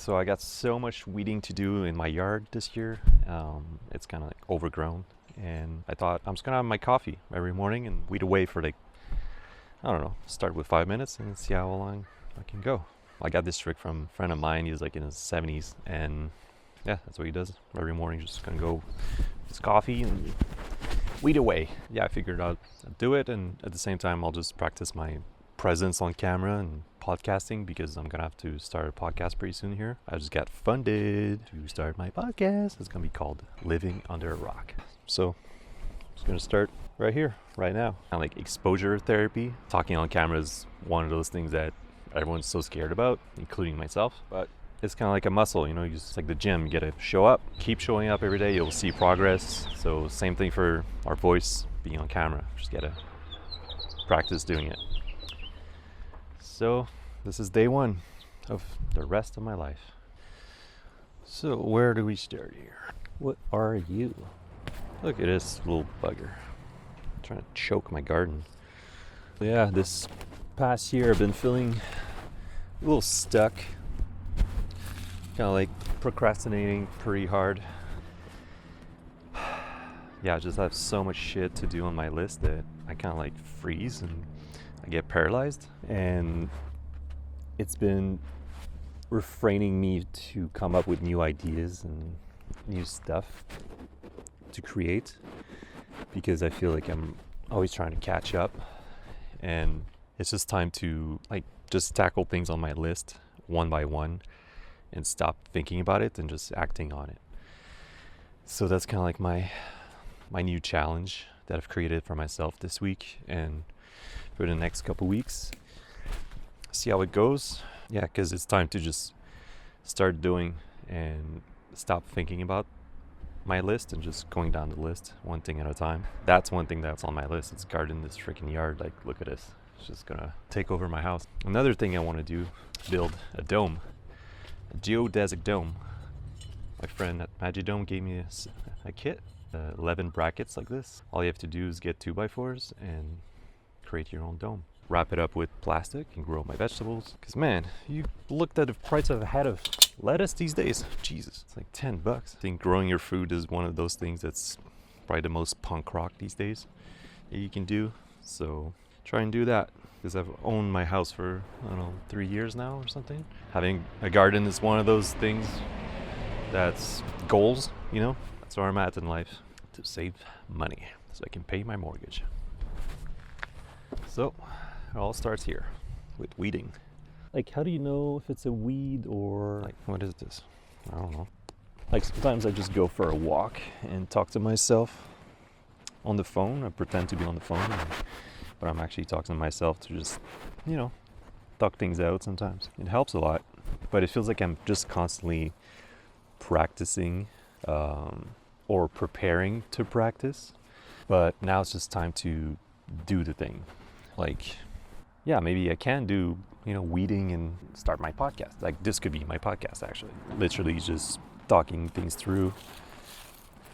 So I got so much weeding to do in my yard this year. It's kind of like overgrown, and I thought I'm just gonna have my coffee every morning and weed away for like, I don't know, start with 5 minutes and see how long I can go. I got this trick from a friend of mine. He's like in his 70s, and yeah, that's what he does every morning. Just gonna go his coffee and weed away. Yeah, I figured I'd do it, and at the same time I'll just practice my presence on camera and podcasting, because I'm gonna have to start a podcast pretty soon here. I just got funded to start my podcast. It's gonna be called Living Under a Rock. So I'm just gonna start right here, right now. Kind of like exposure therapy. Talking on camera is one of those things that everyone's so scared about, including myself. But it's kind of like a muscle, you know, it's like the gym. You gotta show up, keep showing up every day, you'll see progress. So same thing for our voice being on camera. Just gotta practice doing it. So this is day one of the rest of my life. So where do we start here? What are you? Look at this little bugger. I'm trying to choke my garden. Yeah, this past year I've been feeling a little stuck. Kind of like procrastinating pretty hard. Yeah, I just have so much shit to do on my list that I kind of like freeze and I get paralyzed. And it's been refraining me to come up with new ideas and new stuff to create, because I feel like I'm always trying to catch up, and it's just time to like just tackle things on my list one by one and stop thinking about it and just acting on it. So that's kind of like my new challenge that I've created for myself this week and for the next couple weeks. See how it goes. Yeah, because it's time to just start doing and stop thinking about my list and just going down the list one thing at a time. That's one thing that's on my list. It's garden this freaking yard. Like, look at this. It's just gonna take over my house. Another thing I want to do, build a dome. A geodesic dome. My friend at Magidome gave me a kit, 11 brackets like this. All you have to do is get 2x4s and create your own dome. Wrap it up with plastic and grow my vegetables. Because man, you looked at the price of a head of lettuce these days. Jesus, it's like $10. I think growing your food is one of those things that's probably the most punk rock these days that you can do. So try and do that. Because I've owned my house for, I don't know, 3 years now or something. Having a garden is one of those things that's goals, you know? That's where I'm at in life. To save money so I can pay my mortgage. So it all starts here with weeding. Like, how do you know if it's a weed or like, what is this? I don't know. Like, sometimes I just go for a walk and talk to myself on the phone. I pretend to be on the phone, but I'm actually talking to myself to just, you know, talk things out sometimes. It helps a lot, but it feels like I'm just constantly practicing or preparing to practice. But now it's just time to do the thing. Like, yeah, maybe I can do, you know, weeding and start my podcast. Like, this could be my podcast, actually. Literally just talking things through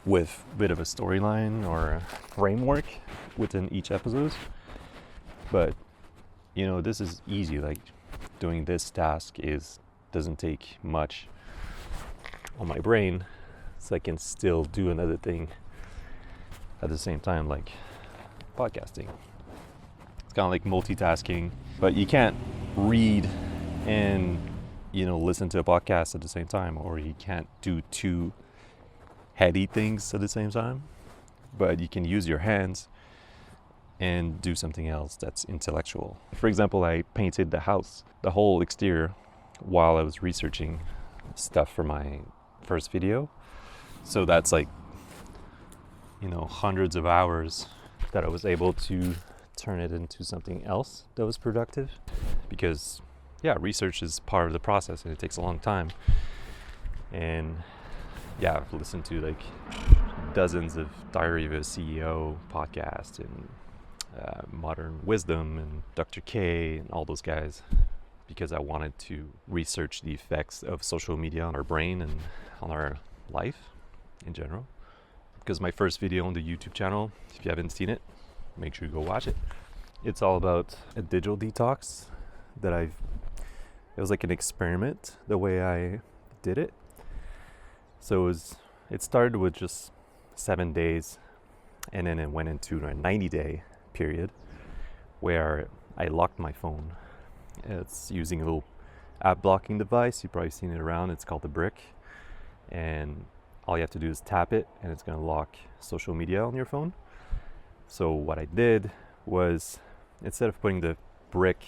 with a bit of a storyline or a framework within each episode. But, you know, this is easy. Like, doing this task doesn't take much on my brain, so I can still do another thing at the same time, like podcasting. It's kind of like multitasking, but you can't read and, you know, listen to a podcast at the same time, or you can't do two heady things at the same time. But you can use your hands and do something else that's intellectual. For example, I painted the house, the whole exterior, while I was researching stuff for my first video. So that's like, you know, hundreds of hours that I was able to turn it into something else that was productive. Because, yeah, research is part of the process and it takes a long time. And yeah, I've listened to like dozens of Diary of a CEO podcasts and Modern Wisdom and Dr. K and all those guys, because I wanted to research the effects of social media on our brain and on our life in general. Because my first video on the YouTube channel, if you haven't seen it, make sure you go watch it. It's all about a digital detox that it was like an experiment, the way I did it. So it started with just 7 days, and then it went into a 90-day period where I locked my phone. It's using a little app blocking device. You've probably seen it around. It's called the Brick. And all you have to do is tap it, and it's going to lock social media on your phone. So what I did was, instead of putting the Brick,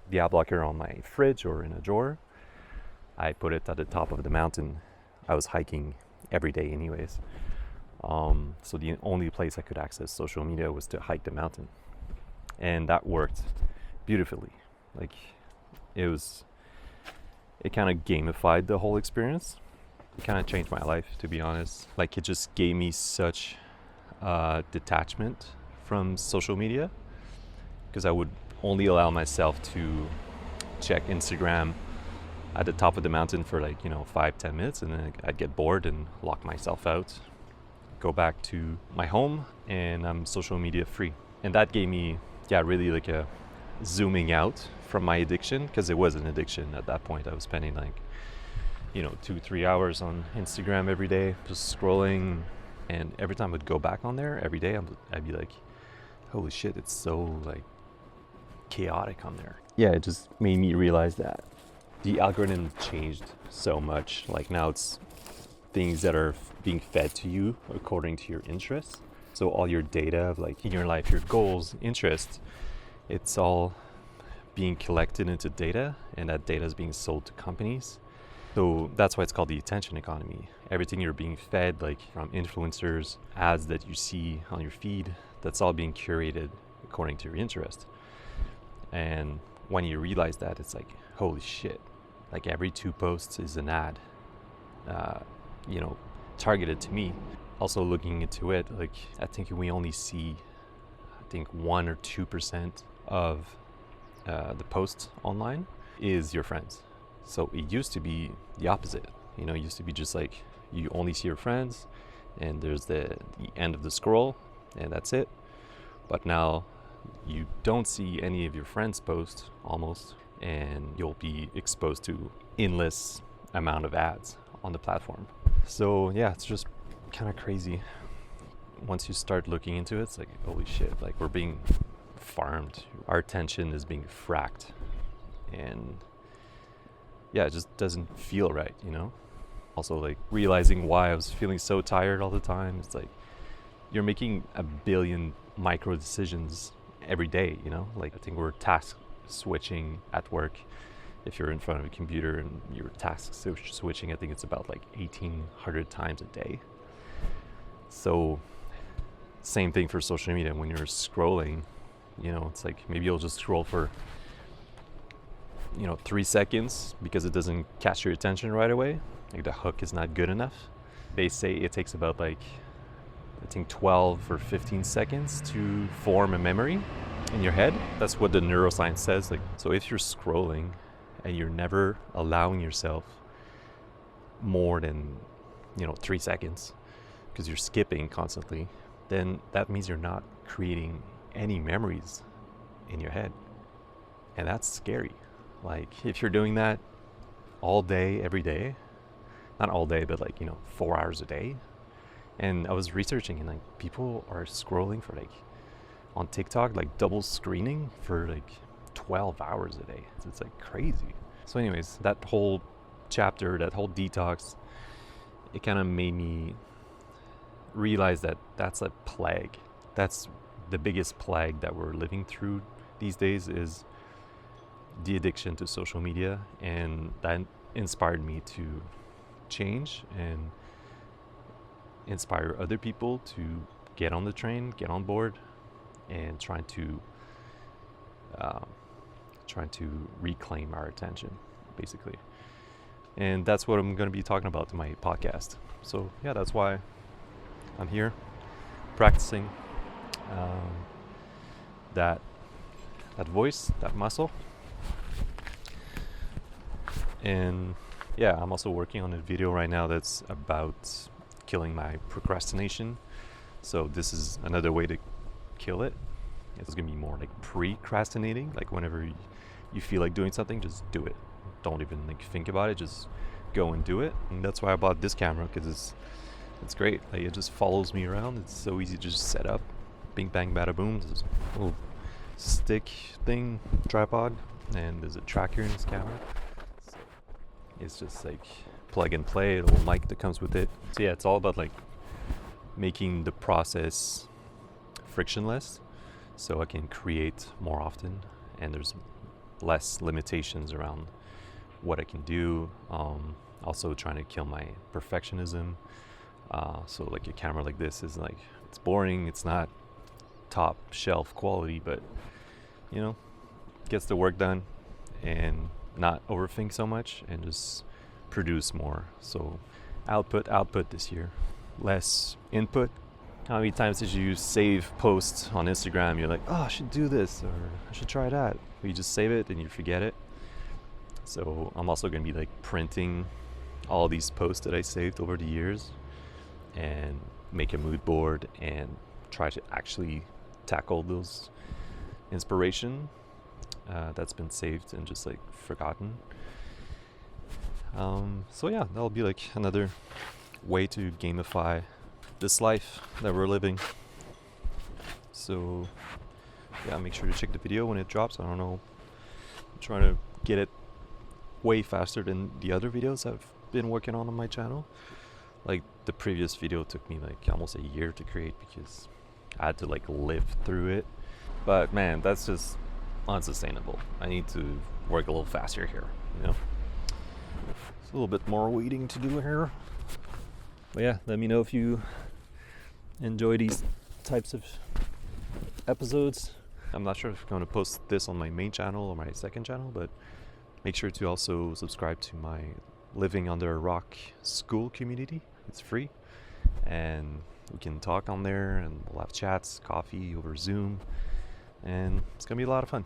the app blocker, on my fridge or in a drawer, I put it at the top of the mountain. I was hiking every day anyways. So the only place I could access social media was to hike the mountain. And that worked beautifully. Like, it kind of gamified the whole experience. It kind of changed my life, to be honest. Like, it just gave me such detachment from social media, because I would only allow myself to check Instagram at the top of the mountain for 5-10 minutes, and then I'd get bored and lock myself out, go back to my home, and I'm social media free. And that gave me really like a zooming out from my addiction, because it was an addiction at that point. I was spending 2-3 hours on Instagram every day, just scrolling, and every time I'd go back on there every day, I'd be like, holy shit, it's so chaotic on there. Yeah, it just made me realize that the algorithm changed so much. Like, now it's things that are being fed to you according to your interests. So all your data of in your life, your goals, interests, it's all being collected into data, and that data is being sold to companies. So that's why it's called the attention economy. Everything you're being fed, from influencers, ads that you see on your feed, that's all being curated according to your interest. And when you realize that, it's like, holy shit, every 2 posts is an ad, targeted to me. Also looking into it, I think we only see, 1 or 2% of the posts online is your friends. So it used to be the opposite. It used to be just you only see your friends, and there's the end of the scroll, and that's it. But now you don't see any of your friends' posts almost, and you'll be exposed to endless amount of ads on the platform. So yeah, it's just kind of crazy. Once you start looking into it, it's like, holy shit, we're being farmed. Our attention is being fracked, and yeah, it just doesn't feel right, Also, realizing why I was feeling so tired all the time. It's you're making a billion micro decisions every day, I think we're task switching at work. If you're in front of a computer and you're task switching, I think it's about 1,800 times a day. So same thing for social media. When you're scrolling, it's maybe you'll just scroll for 3 seconds because it doesn't catch your attention right away. The hook is not good enough. They say it takes about 12 or 15 seconds to form a memory in your head. That's what the neuroscience says. So if you're scrolling and you're never allowing yourself more than 3 seconds, because you're skipping constantly, then that means you're not creating any memories in your head. And that's scary. If you're doing that all day, every day, not all day, but 4 hours a day. And I was researching, and people are scrolling for on TikTok, double screening for 12 hours a day. It's crazy. So anyways, that whole chapter, that whole detox, it kind of made me realize that that's a plague. That's the biggest plague that we're living through these days, is the addiction to social media. And that inspired me to change and inspire other people to get on the train, get on board, and trying to reclaim our attention, basically. And that's what I'm going to be talking about in my podcast. So yeah, that's why I'm here, practicing that voice, that muscle. And yeah, I'm also working on a video right now that's about killing my procrastination. So this is another way to kill it. It's going to be more precrastinating. Whenever you feel like doing something, just do it. Don't even think about it. Just go and do it. And that's why I bought this camera, because it's great. Like, it just follows me around. It's so easy to just set up. Bing bang bada boom. There's a little stick thing, tripod, and there's a tracker in this camera. So it's just like plug and play, a little mic that comes with it. So yeah, it's all about like making the process frictionless, so I can create more often, and there's less limitations around what I can do. Also trying to kill my perfectionism. So like a camera like this is like, it's boring, it's not top shelf quality, but you know, gets the work done and not overthink so much and just produce more. So output this year, less input. How many times did you save posts on Instagram? You're like, oh, I should do this, or I should try that. You just save it and you forget it. So I'm also going to be like printing all these posts that I saved over the years and make a mood board and try to actually tackle those inspiration that's been saved and just like forgotten. So yeah, that'll be like another way to gamify this life that we're living. So yeah, make sure to check the video when it drops. I don't know, I'm trying to get it way faster than the other videos I've been working on my channel. Like the previous video took me like almost a year to create because I had to like live through it. But man, that's just unsustainable. I need to work a little faster here, you know? It's a little bit more weeding to do here. But yeah, let me know if you enjoy these types of episodes. I'm not sure if I'm going to post this on my main channel or my second channel, but make sure to also subscribe to my Living Under a Rock school community. It's free, and we can talk on there, and we'll have chats, coffee over Zoom, and it's going to be a lot of fun.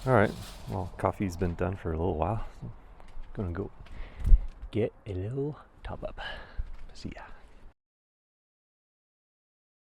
All right, well, coffee's been done for a little while. I'm going to go get a little top up. See ya.